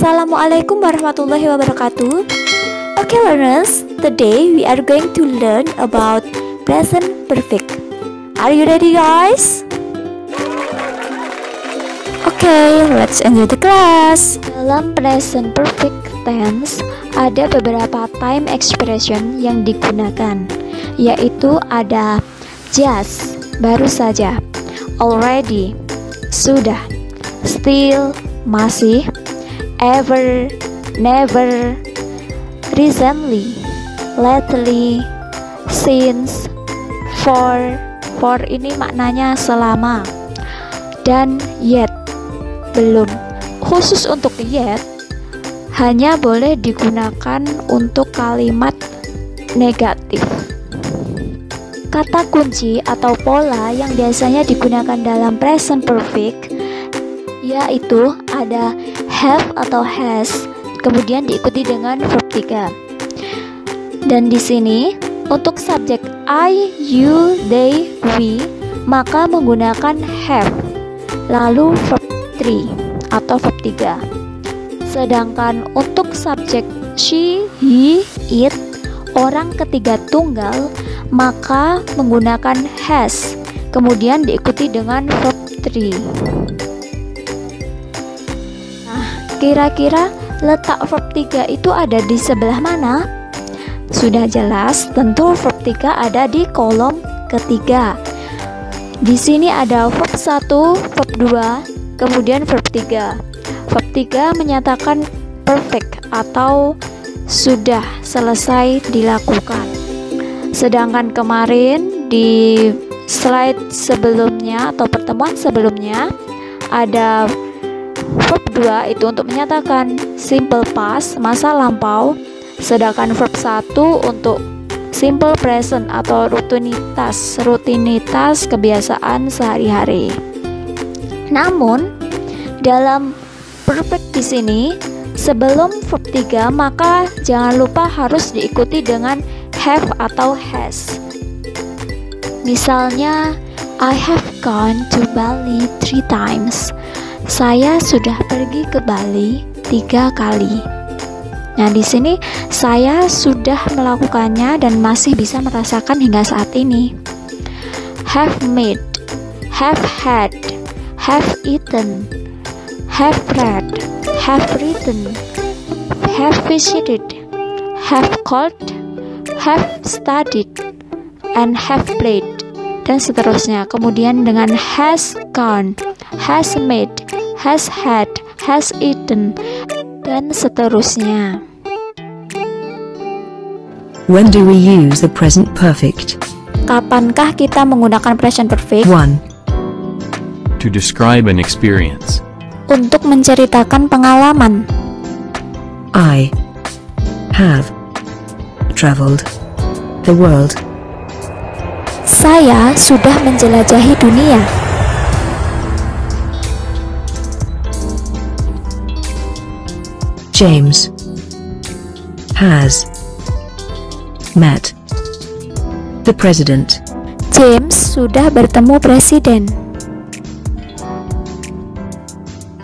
Assalamualaikum warahmatullahi wabarakatuh. Okay learners, today we are going to learn about present perfect. Are you ready guys? Okay, let's enjoy the class. Dalam present perfect tense ada beberapa time expression yang digunakan, yaitu ada just, baru saja, already, sudah, still, masih, ever, never, recently, lately, since, for ini maknanya selama, dan yet, belum. Khusus untuk yet hanya boleh digunakan untuk kalimat negatif. Kata kunci atau pola yang biasanya digunakan dalam present perfect yaitu ada have atau has, kemudian diikuti dengan verb 3. Dan di sini untuk subjek I, you, they, we maka menggunakan have, lalu verb 3 atau verb 3. Sedangkan untuk subjek she, he, it, orang ketiga tunggal maka menggunakan has, kemudian diikuti dengan verb 3. Nah, kira-kira letak verb 3 itu ada di sebelah mana? Sudah jelas, tentu verb 3 ada di kolom ketiga. Di sini ada verb 1, verb 2, kemudian verb 3. Verb 3 menyatakan perfect atau sudah selesai dilakukan. Sedangkan kemarin di slide sebelumnya atau pertemuan sebelumnya ada verb 2 itu untuk menyatakan simple past, masa lampau. Sedangkan verb 1 untuk simple present atau rutinitas kebiasaan sehari-hari. Namun dalam perfect di sini sebelum verb 3 maka jangan lupa harus diikuti dengan have atau has. Misalnya I have gone to Bali 3 times. Saya sudah pergi ke Bali 3 kali. Nah, di sini saya sudah melakukannya dan masih bisa merasakan hingga saat ini. Have made, have had, have eaten, have read, have written, have visited, have called, have studied, and have played, dan seterusnya. Kemudian dengan has gone, has made, has had, has eaten, dan seterusnya. When do we use the present perfect? Kapankah kita menggunakan present perfect? 1. To describe an experience. Untuk menceritakan pengalaman. I have traveled the world. Saya sudah menjelajahi dunia. James has met the president. James sudah bertemu presiden.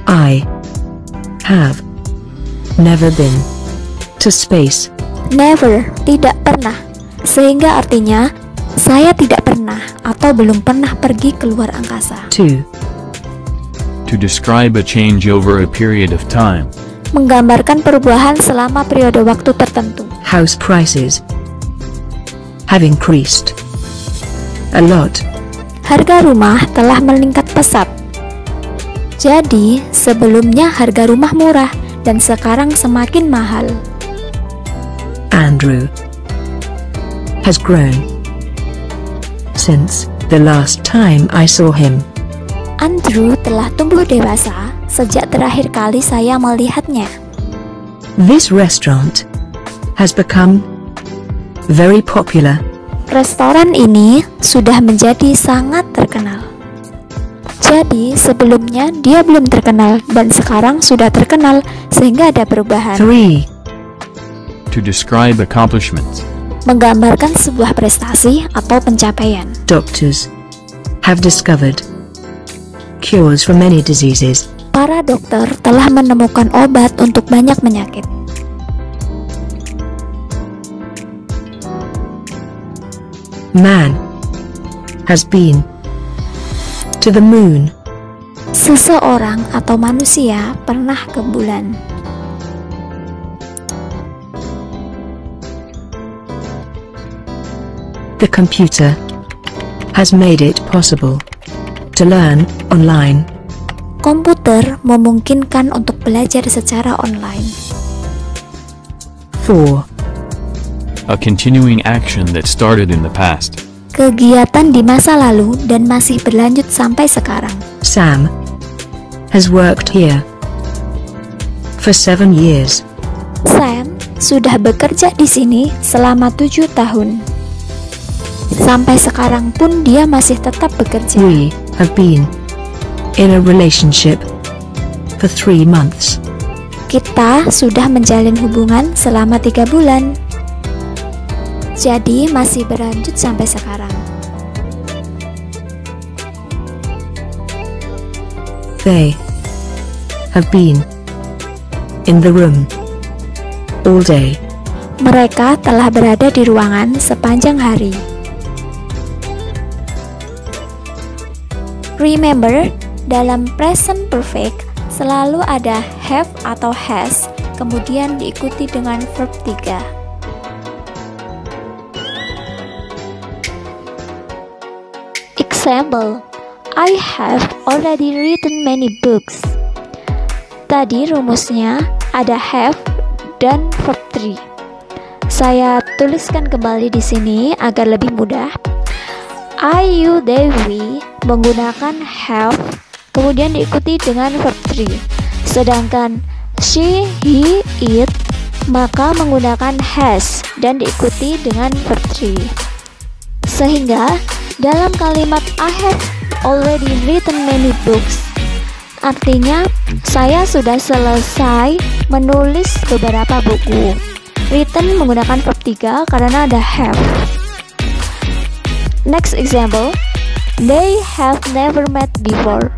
I have never been to space. Never, tidak pernah. Sehingga artinya saya tidak pernah atau belum pernah pergi keluar angkasa. 2. To describe a change over a period of time. Menggambarkan perubahan selama periode waktu tertentu. House prices have increased a lot. Harga rumah telah meningkat pesat. Jadi, sebelumnya harga rumah murah dan sekarang semakin mahal. Andrew has grown since the last time I saw him. Andrew telah tumbuh dewasa sejak terakhir kali saya melihatnya. This restaurant has become very popular. Restoran ini sudah menjadi sangat terkenal. Jadi sebelumnya dia belum terkenal dan sekarang sudah terkenal sehingga ada perubahan. 3. To describe accomplishments. Menggambarkan sebuah prestasi atau pencapaian. Doctors have discovered cures for many diseases. Para para dokter telah menemukan obat untuk banyak penyakit. Man has been to the moon. Seseorang atau manusia pernah ke bulan. The computer has made it possible to learn online. Komputer memungkinkan untuk belajar secara online. 4. A continuing action that started in the past. Kegiatan di masa lalu dan masih berlanjut sampai sekarang. Sam has worked here for 7 years. Sam sudah bekerja di sini selama 7 tahun. Sampai sekarang pun dia masih tetap bekerja. We have been in a relationship for 3 months. Kita sudah menjalin hubungan selama 3 bulan. Jadi masih berlanjut sampai sekarang. They have been in the room all day. Mereka telah berada di ruangan sepanjang hari. Remember, dalam present perfect selalu ada have atau has, kemudian diikuti dengan verb 3. Example, I have already written many books. Tadi rumusnya ada have dan verb 3. Saya tuliskan kembali di sini agar lebih mudah. I, you, they, we menggunakan have, kemudian diikuti dengan verb 3. Sedangkan she, he, it maka menggunakan has dan diikuti dengan verb 3. Sehingga dalam kalimat I have already written many books, artinya saya sudah selesai menulis beberapa buku. Written menggunakan verb 3 karena ada have. Next example, they have never met before.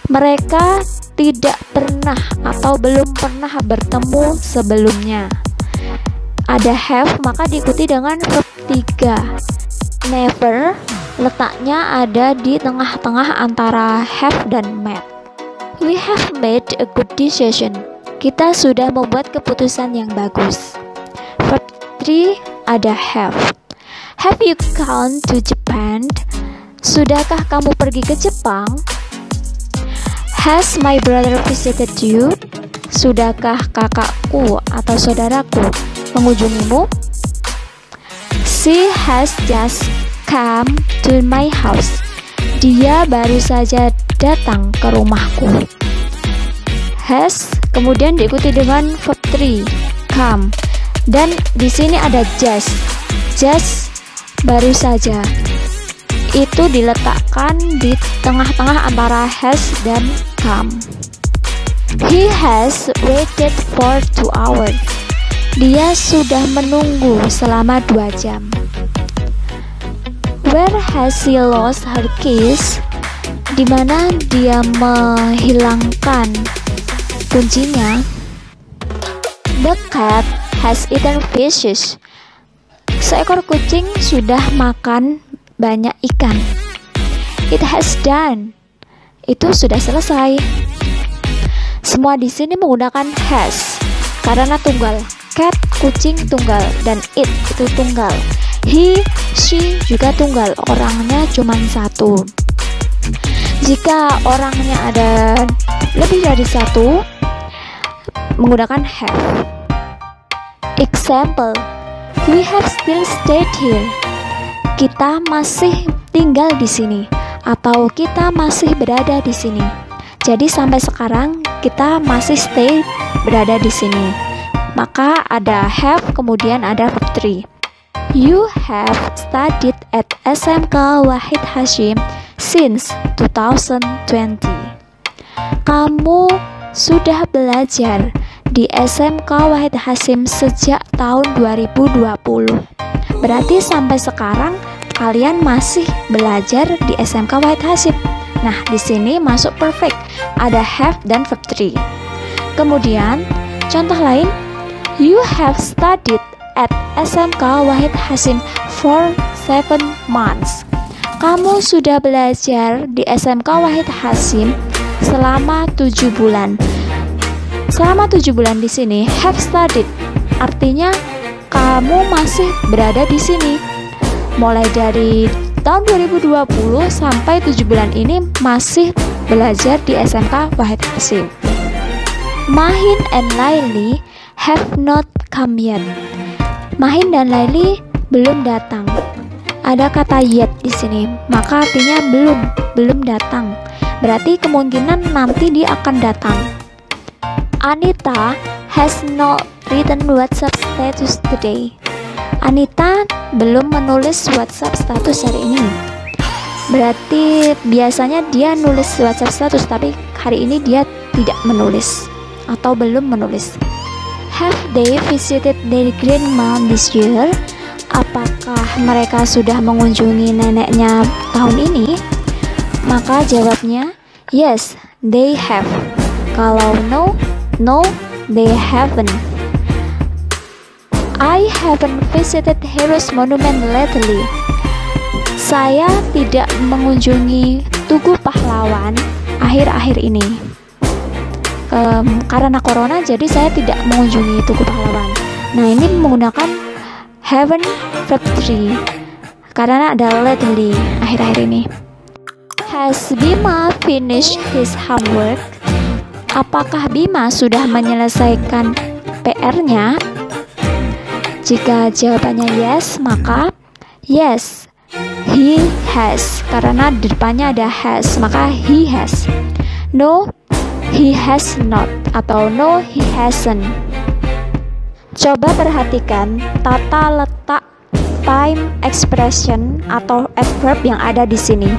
Mereka tidak pernah atau belum pernah bertemu sebelumnya. Ada have maka diikuti dengan verb 3. Never letaknya ada di tengah-tengah antara have dan met. We have made a good decision. Kita sudah membuat keputusan yang bagus. Verb 3 ada have. Have you gone to Japan? Sudahkah kamu pergi ke Jepang? Has my brother visited you? Sudahkah kakakku atau saudaraku mengunjungimu? She has just come to my house. Dia baru saja datang ke rumahku. Has kemudian diikuti dengan verb 3, come. Dan di sini ada just. Just baru saja. Itu diletakkan di tengah-tengah antara has dan come. He has waited for 2 hours. Dia sudah menunggu selama 2 jam. Where has she lost her keys? Di mana dia menghilangkan kuncinya? The cat has eaten fishes. Seekor kucing sudah makan banyak ikan. It has done. Itu sudah selesai. Semua di sini menggunakan has karena tunggal. Cat kucing tunggal dan it itu tunggal. He, she juga tunggal. Orangnya cuma 1. Jika orangnya ada lebih dari 1 menggunakan have. Example, we have still stayed here. Kita masih tinggal di sini atau kita masih berada di sini. Jadi sampai sekarang kita masih stay berada di sini. Maka ada have kemudian ada verb 3. You have studied at SMK Wahid Hasyim since 2020. Kamu sudah belajar di SMK Wahid Hasyim sejak tahun 2020. Berarti sampai sekarang kalian masih belajar di SMK Wahid Hasyim. Nah, di sini masuk perfect. Ada have dan verb 3. Kemudian, contoh lain, you have studied at SMK Wahid Hasim for 7 months. Kamu sudah belajar di SMK Wahid Hasim selama 7 bulan. Selama 7 bulan di sini have studied artinya kamu masih berada di sini. Mulai dari tahun 2020 sampai 7 bulan ini masih belajar di SMK Wahid Hasim. Mahin and Laili have not come yet. Mahin dan Laili belum datang. Ada kata yet di sini, maka artinya belum datang. Berarti kemungkinan nanti dia akan datang. Anita has not written WhatsApp status today. Anita belum menulis WhatsApp status hari ini. Berarti biasanya dia nulis WhatsApp status, tapi hari ini dia tidak menulis atau belum menulis. Have they visited their grandma this year? Apakah mereka sudah mengunjungi neneknya tahun ini? Maka jawabnya yes, they have. Kalau no, they haven't. I haven't visited Heroes Monument lately. Saya tidak mengunjungi Tugu Pahlawan akhir-akhir ini. Karena corona, jadi saya tidak mengunjungi Tugu Pahlawan. Nah, ini menggunakan haven't verb 3 karena ada lately akhir-akhir ini. Has Bima finished his homework? Apakah Bima sudah menyelesaikan PR-nya? Jika jawabannya yes, maka yes, he has. Karena di depannya ada has, maka he has. No, he has not. Atau no, he hasn't. Coba perhatikan tata letak time expression atau adverb yang ada di sini.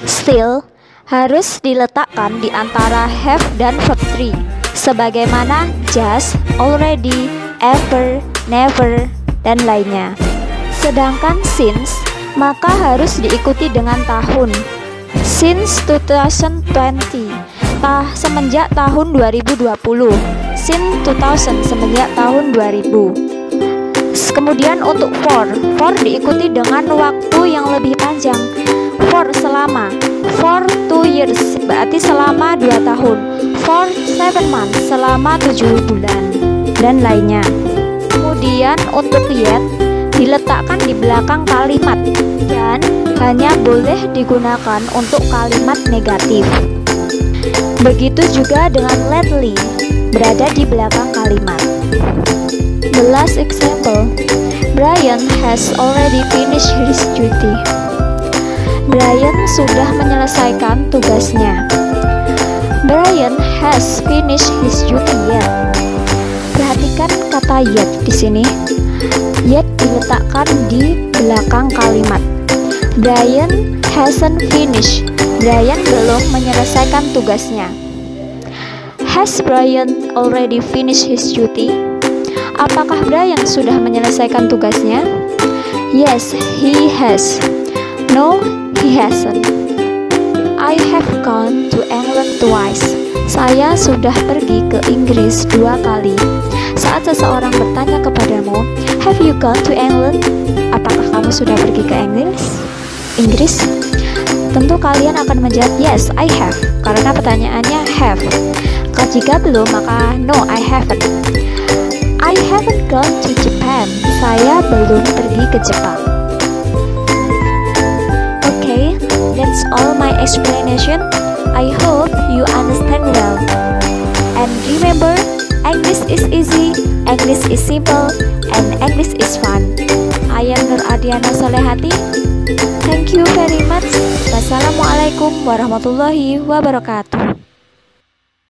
Still harus diletakkan di antara have dan verb 3, sebagaimana just, already, ever, never, dan lainnya. Sedangkan since maka harus diikuti dengan tahun. Since 2020, semenjak tahun 2020. Since 2000, semenjak tahun 2000. Kemudian untuk for diikuti dengan waktu yang lebih panjang. For selama, for 2 years berarti selama 2 tahun. For 7 months selama 7 bulan, dan lainnya. Kemudian untuk yet diletakkan di belakang kalimat dan hanya boleh digunakan untuk kalimat negatif. Begitu juga dengan lately, berada di belakang kalimat. The last example, Brian has already finished his duty. Brian sudah menyelesaikan tugasnya. Brian has finished his duty yet. Perhatikan kata yet di sini. Yet diletakkan di belakang kalimat. Brian hasn't finished. Brian belum menyelesaikan tugasnya. Has Brian already finished his duty? Apakah Brian sudah menyelesaikan tugasnya? Yes, he has. No, he hasn't. I have gone to England twice. Saya sudah pergi ke Inggris 2 kali. Saat seseorang bertanya kepadamu, have you gone to England? Apakah kamu sudah pergi ke Inggris? Tentu kalian akan menjawab yes, I have, karena pertanyaannya have. Jika belum, maka no, I haven't. I haven't gone to Japan. Saya belum pergi ke Jepang. Okay, that's all my explanation. I hope you understand well. And remember, English is easy, English is simple, and English is fun. I am Nur Adiana Solehati. Thank you very much. Wassalamualaikum warahmatullahi wabarakatuh.